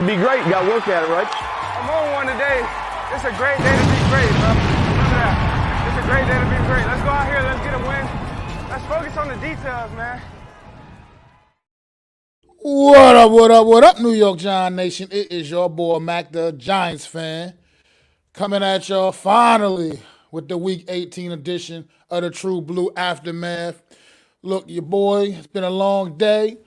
Be great. You got to work at it, right? I'm on one today. It's a great day to be great, bro. Remember that. It's a great day to be great. Let's go out here. Let's get a win. Let's focus on the details, man. What up, what up, what up, New York Giant Nation? It is your boy, MacDaGiantsFan, coming at y'all finally with the Week 18 edition of the True Blue Aftermath. Look, your boy, it's been a long day.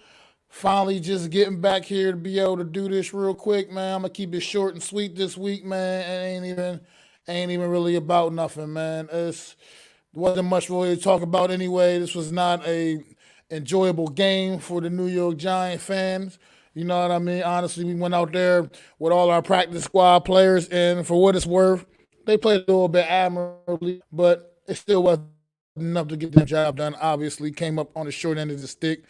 Finally just getting back here to be able to do this real quick, man. I'm going to keep it short and sweet this week, man. It ain't even really about nothing, man. It wasn't much really to talk about anyway. This was not a enjoyable game for the New York Giant fans. You know what I mean? Honestly, we went out there with all our practice squad players, and for what it's worth, they played a little bit admirably, but it still wasn't enough to get the job done. Obviously, came up on the short end of the stick.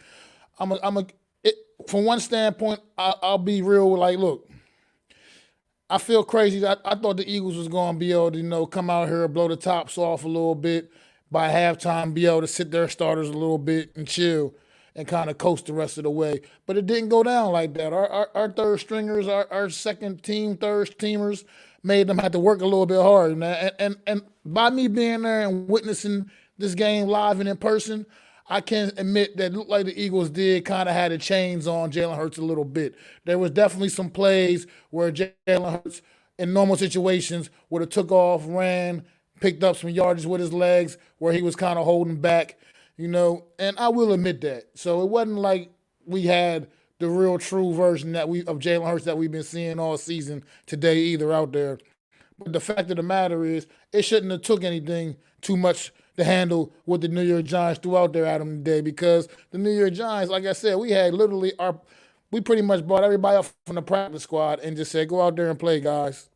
From one standpoint, I'll be real. Like, look, I feel crazy. I thought the Eagles was going to be able to, come out here, blow the tops off a little bit by halftime, be able to sit their starters a little bit and chill and kind of coast the rest of the way. But it didn't go down like that. Our third stringers, our second team, third teamers made them have to work a little bit hard. Man. And by me being there and witnessing this game live and in person, I can admit that it looked like the Eagles did kind of had the chains on Jalen Hurts a little bit. There was definitely some plays where Jalen Hurts, in normal situations, would have took off, ran, picked up some yardage with his legs where he was kind of holding back, and I will admit that. So it wasn't like we had the real true version of Jalen Hurts that we've been seeing all season today either out there. But the fact of the matter is, it shouldn't have took anything too much to handle what the New York Giants threw out there at them today, because the New York Giants, like I said, we pretty much brought everybody up from the practice squad and just said, go out there and play, guys.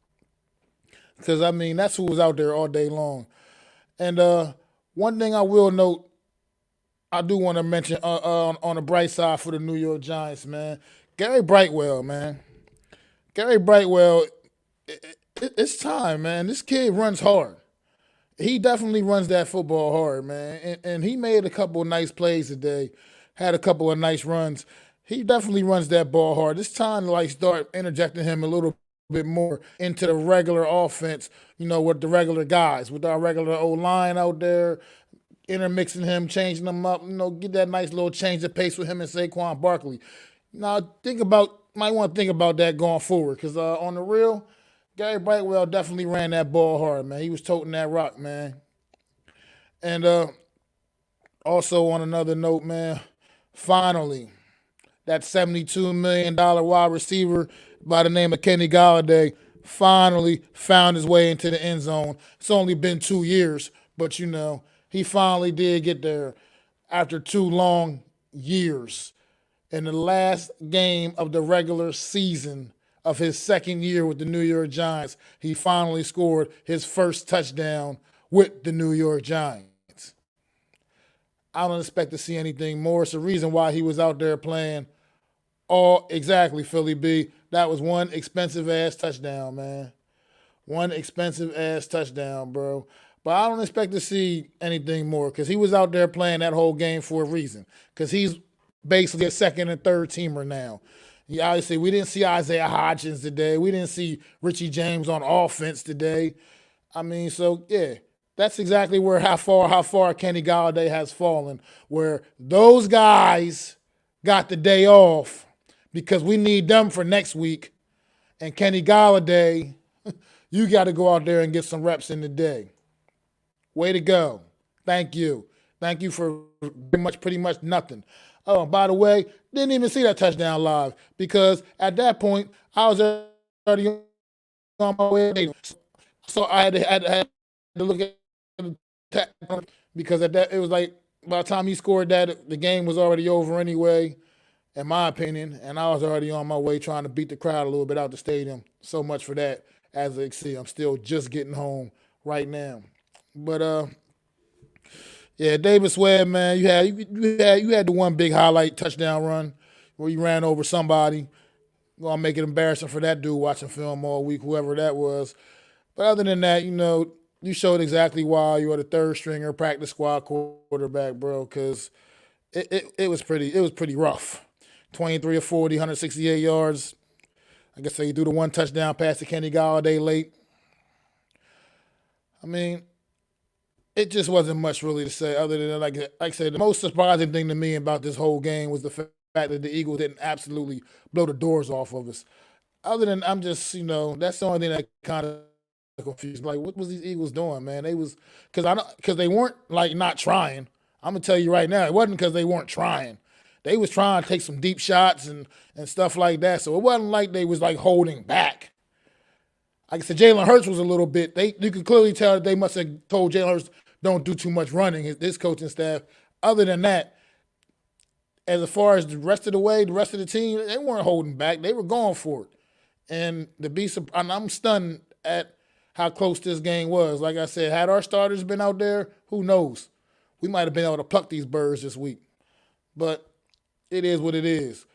Because, that's who was out there all day long. And one thing I will note, I do want to mention on the bright side for the New York Giants, man. Gary Brightwell, man. Gary Brightwell, it's time, man. This kid runs hard. He definitely runs that football hard, man. And he made a couple of nice plays today, had a couple of nice runs. He definitely runs that ball hard. It's time to start interjecting him a little bit more into the regular offense, with the regular guys, with our regular O-line out there, intermixing him, changing them up, get that nice little change of pace with him and Saquon Barkley. Now, might want to think about that going forward, because on the real, Gary Brightwell definitely ran that ball hard, man. He was toting that rock, man. And also on another note, man, finally, that $72 million wide receiver by the name of Kenny Golladay finally found his way into the end zone. It's only been 2 years, but, he finally did get there after 2 long years. In the last game of the regular season of his second year with the New York Giants, he finally scored his first touchdown with the New York Giants. I don't expect to see anything more. It's the reason why he was out there playing exactly, Philly B. That was one expensive-ass touchdown, man. One expensive-ass touchdown, bro. But I don't expect to see anything more, because he was out there playing that whole game for a reason, because he's basically a second and third teamer now. Obviously, we didn't see Isaiah Hodgins today. We didn't see Richie James on offense today. So, yeah, that's exactly how far Kenny Golladay has fallen, where those guys got the day off because we need them for next week. And Kenny Golladay, you got to go out there and get some reps in the day. Way to go. Thank you. Thank you for pretty much nothing. Oh, by the way, didn't even see that touchdown live, because at that point, I was already on my way. So I had to look at the because at that, it was like by the time he scored that, the game was already over anyway, in my opinion, and I was already on my way trying to beat the crowd a little bit out the stadium. So much for that. As you see, I'm still just getting home right now. But yeah, Davis Webb, man, you had the one big highlight touchdown run where you ran over somebody. Gonna make it embarrassing for that dude watching film all week, whoever that was. But other than that, you showed exactly why you are the third stringer practice squad quarterback, bro, because it was pretty rough. 23 of 40, 168 yards. Like I say, he threw the one touchdown pass to Kenny Galladay late. I mean, it just wasn't much really to say other than, like I said, the most surprising thing to me about this whole game was the fact that the Eagles didn't absolutely blow the doors off of us. Other than, I'm just, that's the only thing that kind of confused. Like, what was these Eagles doing, man? They was, because they weren't, like, not trying. I'm going to tell you right now, it wasn't because they weren't trying. They was trying to take some deep shots and stuff like that. So it wasn't like they was, like, holding back. Like I said, Jalen Hurts was a little bit. You could clearly tell that they must have told Jalen Hurts, don't do too much running, his coaching staff. Other than that, as far as the rest of the way, the rest of the team, they weren't holding back. They were going for it. And I'm stunned at how close this game was. Like I said, had our starters been out there, who knows? We might have been able to pluck these birds this week. But it is what it is.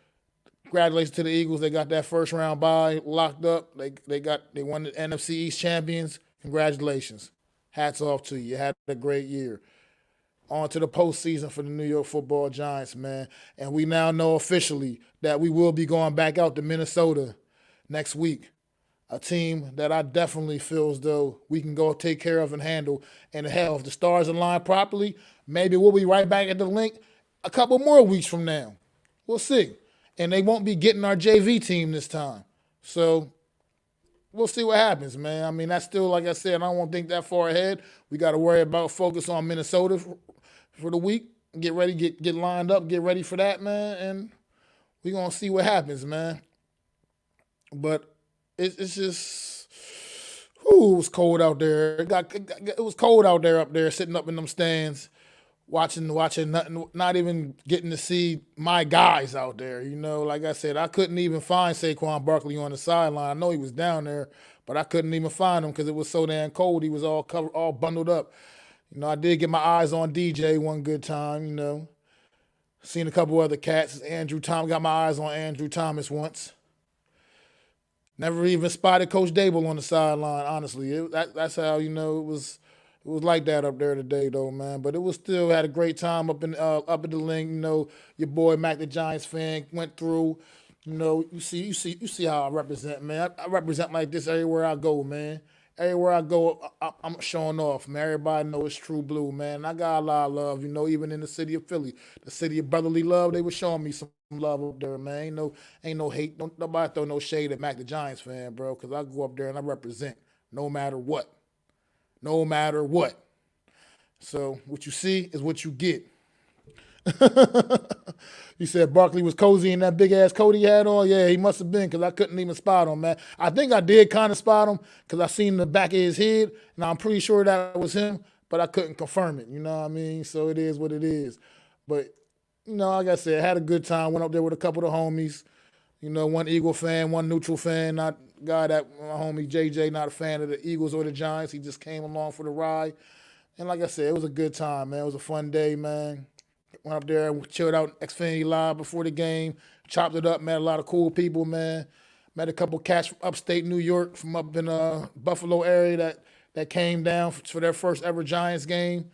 Congratulations to the Eagles. They got that first round bye locked up. They won the NFC East champions. Congratulations. Hats off to you. You had a great year. On to the postseason for the New York Football Giants, man. And we now know officially that we will be going back out to Minnesota next week. A team that I definitely feel as though we can go take care of and handle. And hell, if the stars align properly, maybe we'll be right back at the link a couple more weeks from now. We'll see. And they won't be getting our JV team this time. So we'll see what happens, man. I mean, that's still, like I said, I don't want to think that far ahead. We got to worry about focus on Minnesota for the week. Get ready, get lined up, get ready for that, man. And we're going to see what happens, man. But it's just, it was cold out there. It was cold out there up there, sitting up in them stands, watching nothing, not even getting to see my guys out there. Like I said, I couldn't even find Saquon Barkley on the sideline. I know he was down there, but I couldn't even find him because it was so damn cold. He was all covered, all bundled up. I did get my eyes on DJ one good time. Seen a couple other cats. Got my eyes on Andrew Thomas once. Never even spotted Coach Dable on the sideline, honestly. That's how, it was like that up there today, though, man. But it was still had a great time up at the link. Your boy MacDaGiantsFan went through. You see how I represent, man. I represent like this everywhere I go, man. Everywhere I go, I'm showing off, man. Everybody knows it's true blue, man. I got a lot of love, even in the city of Philly, the city of brotherly love. They were showing me some love up there, man. Ain't no hate. Nobody throw no shade at MacDaGiantsFan, bro, because I go up there and I represent no matter what. No matter what. So what you see is what you get. You said Barkley was cozy in that big-ass coat he had on? Yeah, he must have been because I couldn't even spot him, man. I think I did kind of spot him because I seen the back of his head, and I'm pretty sure that was him, but I couldn't confirm it, you know what I mean? So it is what it is. But, like I said, I had a good time. Went up there with a couple of the homies. One Eagle fan, one neutral fan. Not guy that my homie JJ, not a fan of the Eagles or the Giants. He just came along for the ride. And like I said, it was a good time, man. It was a fun day, man. Went up there, chilled out Xfinity Live before the game, chopped it up, met a lot of cool people, man. Met a couple cats from upstate New York, from up in Buffalo area that came down for their first ever Giants game.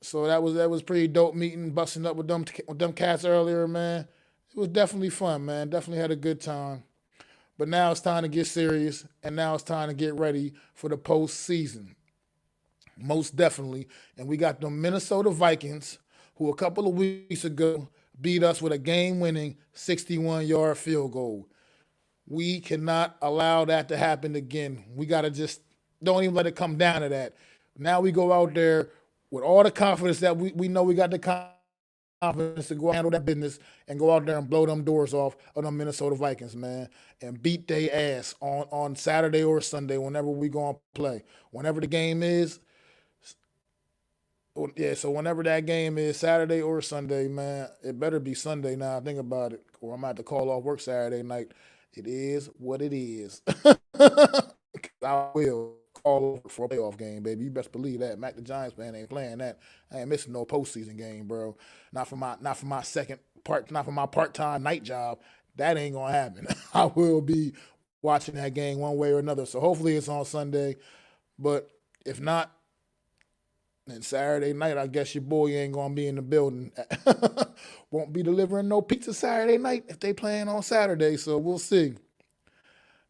So that was pretty dope meeting, busting up with them cats earlier, man. It was definitely fun, man. Definitely had a good time. But now it's time to get serious, and now it's time to get ready for the postseason. Most definitely. And we got the Minnesota Vikings, who a couple of weeks ago beat us with a game-winning 61-yard field goal. We cannot allow that to happen again. We got to just don't even let it come down to that. Now we go out there with all the confidence that we know we got the confidence to go handle that business and go out there and blow them doors off of the Minnesota Vikings, man, and beat their ass on Saturday or Sunday whenever we going to play. Whenever the game is, yeah, so whenever that game is, Saturday or Sunday, man, it better be Sunday now. Think about it, or I'm going to have to call off work Saturday night. It is what it is. I will call over for a playoff game, baby. You best believe that. MacDaGiantsFan ain't playing that. I ain't missing no postseason game, bro. Not for my part-time night job. That ain't gonna happen. I will be watching that game one way or another. So hopefully it's on Sunday. But if not, then Saturday night, I guess your boy ain't gonna be in the building. Won't be delivering no pizza Saturday night if they playing on Saturday. So we'll see.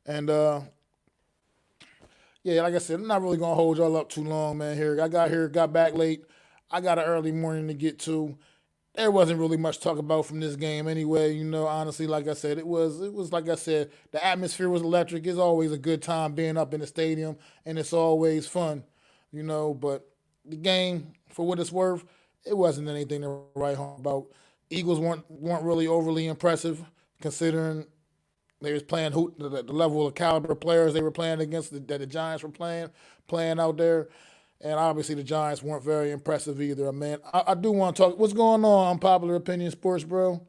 And yeah, like I said, I'm not really gonna hold y'all up too long, man. Got back late. I got an early morning to get to. There wasn't really much to talk about from this game anyway. Honestly, like I said, it was like I said, the atmosphere was electric. It's always a good time being up in the stadium, and it's always fun, But the game, for what it's worth, it wasn't anything to write home about. Eagles weren't really overly impressive considering they was playing the level of caliber players they were playing against that the Giants were playing out there. And obviously the Giants weren't very impressive either. I do want to talk. What's going on Unpopular Opinion Sports, bro?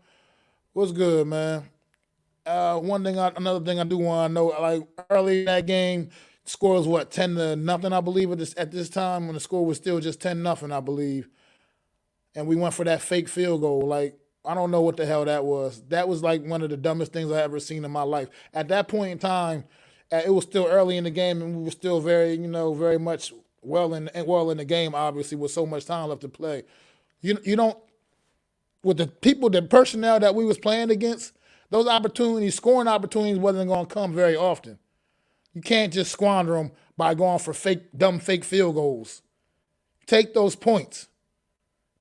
What's good, man? Another thing I do want to know, like early in that game, score was what, 10-0, I believe, at this time when the score was still just 10-0, I believe. And we went for that fake field goal. Like, I don't know what the hell that was. That was like one of the dumbest things I ever seen in my life. At that point in time, it was still early in the game, and we were still very much well in the game. Obviously, with so much time left to play, you don't with the personnel that we was playing against. Those scoring opportunities, wasn't going to come very often. You can't just squander them by going for dumb fake field goals. Take those points.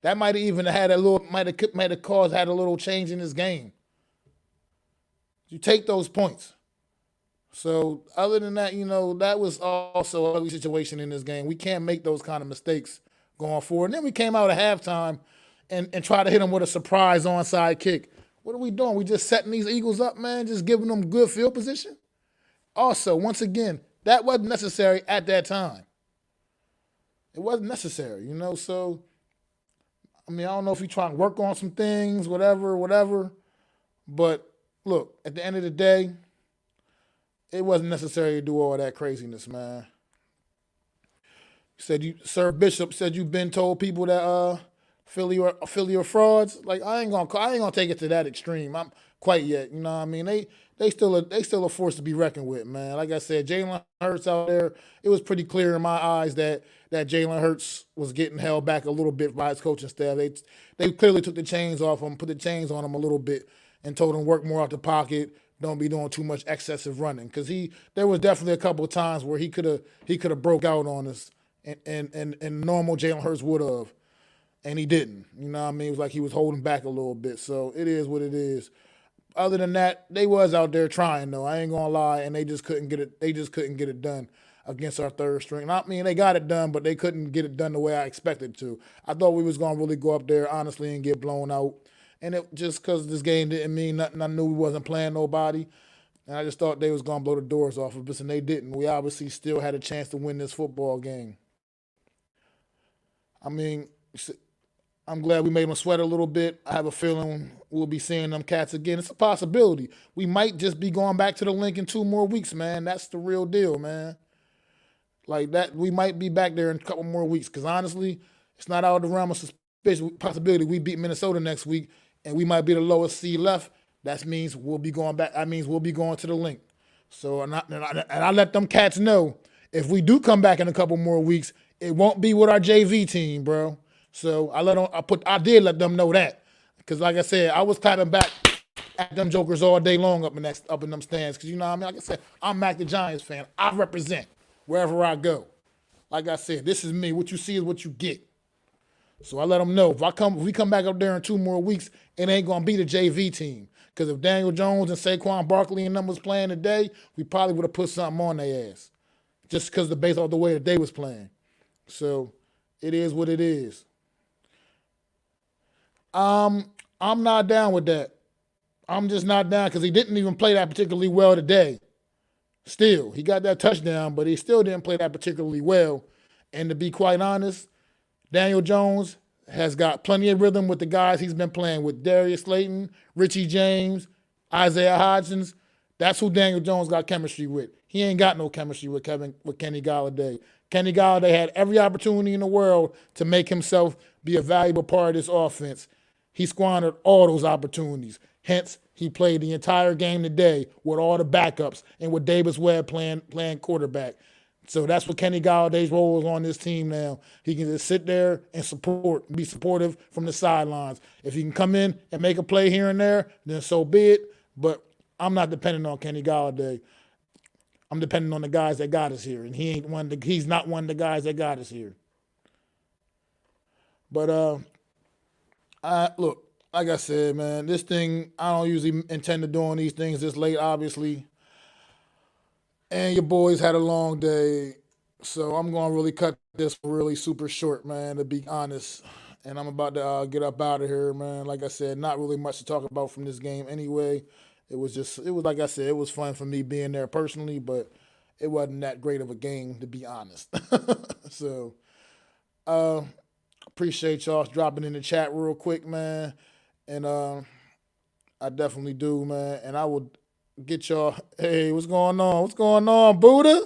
That might have even had might have caused a little change in this game. You take those points. So other than that, that was also a ugly situation in this game. We can't make those kind of mistakes going forward. And then we came out at halftime and tried to hit them with a surprise onside kick. What are we doing? We just setting these Eagles up, man, just giving them good field position? Also, once again, that wasn't necessary at that time. It wasn't necessary, so I don't know if you're trying to work on some things, whatever. But look, at the end of the day, it wasn't necessary to do all that craziness, man. Sir Bishop said you've been told people that Philly are frauds. Like I ain't gonna take it to that extreme. I'm quite yet. You know what I mean? They still a force to be reckoned with, man. Like I said, Jalen Hurts out there. It was pretty clear in my eyes that Jalen Hurts was getting held back a little bit by his coaching staff. They clearly took the chains off him, put the chains on him a little bit, and told him work more out the pocket. Don't be doing too much excessive running, because there was definitely a couple of times where he could have broke out on us, and normal Jalen Hurts would have, and he didn't. You know what I mean? It was like he was holding back a little bit. So it is what it is. Other than that, they was out there trying though. I ain't gonna lie, and they just couldn't get it. They just couldn't get it done against our third string. They got it done, but they couldn't get it done the way I expected to. I thought we was gonna really go up there honestly and get blown out. And it just because this game didn't mean nothing. I knew we wasn't playing nobody. And I just thought they was going to blow the doors off of us, and they didn't. We obviously still had a chance to win this football game. I'm glad we made them sweat a little bit. I have a feeling we'll be seeing them cats again. It's a possibility. We might just be going back to the link in 2 more weeks, man. That's the real deal, man. Like that, we might be back there in a couple more weeks, because honestly, it's not out of the realm of possibility we beat Minnesota next week, and we might be the lowest seed left. That means we'll be going back. That means we'll be going to the link. So, and I let them cats know, if we do come back in a couple more weeks, it won't be with our JV team, bro. So I did let them know that, because like I said, I was clapping back at them jokers all day long up in them stands, because you know what I mean. Like I said, I'm MacDaGiantsFan fan. I represent wherever I go. Like I said, this is me. What you see is what you get. So I let them know, if we come back up there in 2 more weeks, it ain't gonna be the JV team. Because if Daniel Jones and Saquon Barkley and them was playing today, we probably would have put something on their ass, just because based off the way that they was playing. So it is what it is. I'm not down with that. I'm just not down, because he didn't even play that particularly well today. Still, he got that touchdown, but he still didn't play that particularly well. And to be quite honest, Daniel Jones has got plenty of rhythm with the guys he's been playing with. Darius Slayton, Richie James, Isaiah Hodgins. That's who Daniel Jones got chemistry with. He ain't got no chemistry with Kenny Golladay. Kenny Golladay had every opportunity in the world to make himself be a valuable part of this offense. He squandered all those opportunities. Hence, he played the entire game today with all the backups and with Davis Webb playing quarterback. So that's what Kenny Galladay's role is on this team now. He can just sit there and be supportive from the sidelines. If he can come in and make a play here and there, then so be it. But I'm not dependent on Kenny Golladay. I'm depending on the guys that got us here, and he's not one of the guys that got us here. But look, like I said, man, this thing, I don't usually intend to doing these things this late, obviously. And your boys had a long day, so I'm going to really cut this really super short, man, to be honest. And I'm about to get up out of here, man. Like I said, not really much to talk about from this game anyway. It was like I said, it was fun for me being there personally, but it wasn't that great of a game, to be honest. So, appreciate y'all dropping in the chat real quick, man. And I definitely do, man. And I will get y'all, hey, what's going on? What's going on, Buddha?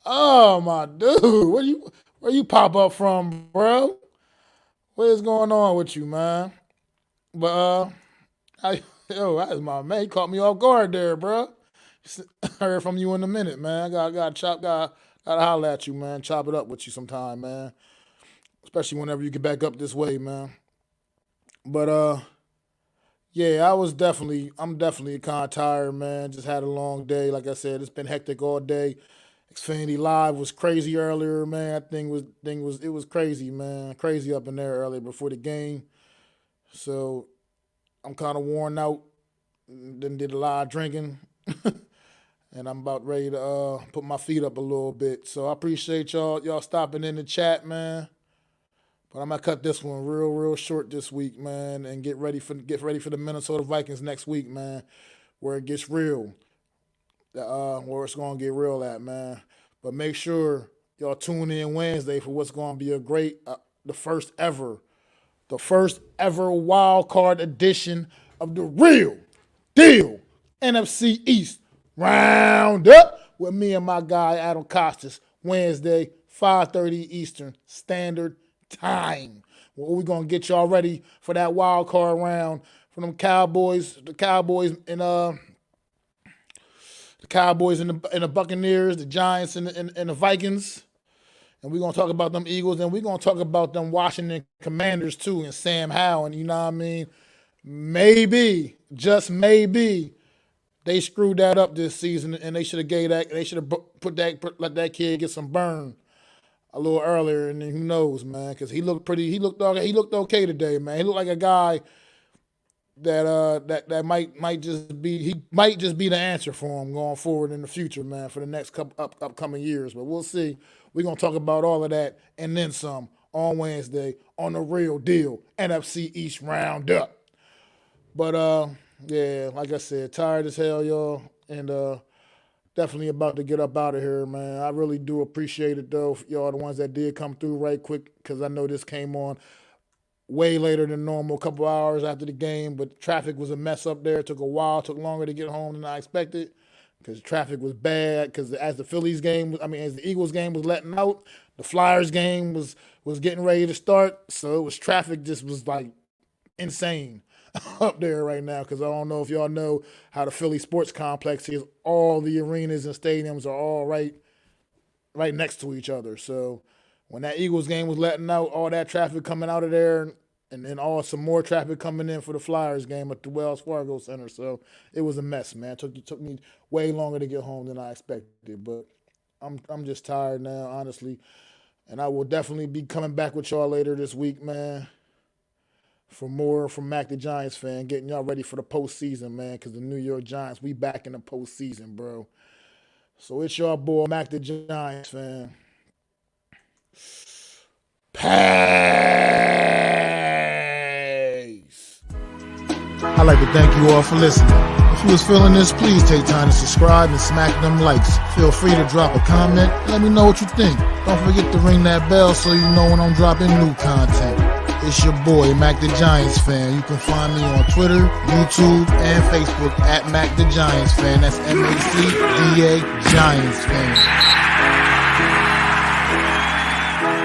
Oh, my dude. Where you pop up from, bro? What is going on with you, man? But, that was my man. He caught me off guard there, bro. Heard from you in a minute, man. Gotta holler at you, man. Chop it up with you sometime, man. Especially whenever you get back up this way, man. But yeah, I'm definitely kind of tired, man. Just had a long day. Like I said, it's been hectic all day. Xfinity Live was crazy earlier, man. It was crazy, man. Crazy up in there earlier before the game. So I'm kind of worn out. Then did a lot of drinking. And I'm about ready to put my feet up a little bit. So I appreciate y'all stopping in the chat, man. But I'm gonna cut this one real short this week, man, and get ready for the Minnesota Vikings next week, man, where it gets real. Where it's gonna get real at, man. But make sure y'all tune in Wednesday for what's gonna be a great, the first ever wild card edition of the Real Deal NFC East Roundup with me and my guy Adam Costas. Wednesday, 5:30 Eastern Standard Time. Well, we're gonna get y'all ready for that wild card round for them Cowboys, the Cowboys and the Buccaneers, the Giants and the Vikings. And we're gonna talk about them Eagles, and we're gonna talk about them Washington Commanders too, and Sam Howell, and you know what I mean? Maybe, just maybe, they screwed that up this season, and they should have let that kid get some burn a little earlier, and who knows, man? Because he looked okay today, man. He looked like a guy that might just be the answer for him going forward in the future, man, for the next couple upcoming years. But we'll see. We're gonna talk about all of that and then some on Wednesday on the Real Deal NFC East Roundup. But yeah, like I said, tired as hell, y'all, and definitely about to get up out of here, man. I really do appreciate it, though, for y'all, the ones that did come through right quick, because I know this came on way later than normal, a couple hours after the game, but traffic was a mess up there. It took a while, took longer to get home than I expected, because traffic was bad, because as the Eagles game was letting out, the Flyers game was getting ready to start, so it was traffic just was like insane up there right now, because I don't know if y'all know how the Philly sports complex is. All the arenas and stadiums are all right next to each other. So when that Eagles game was letting out, all that traffic coming out of there, and then some more traffic coming in for the Flyers game at the Wells Fargo Center. So it was a mess, man. It took me way longer to get home than I expected. But I'm just tired now, honestly. And I will definitely be coming back with y'all later this week, man, for more from Mac the Giants fan, getting y'all ready for the postseason, man, because the New York Giants, we back in the postseason, bro. So it's your boy, Mac the Giants fan. Peace. I'd like to thank you all for listening. If you was feeling this, please take time to subscribe and smack them likes. Feel free to drop a comment and let me know what you think. Don't forget to ring that bell so you know when I'm dropping new content. It's your boy, Mac the Giants fan. You can find me on Twitter, YouTube, and Facebook at Mac the Giants fan. That's MACDA Giants fan.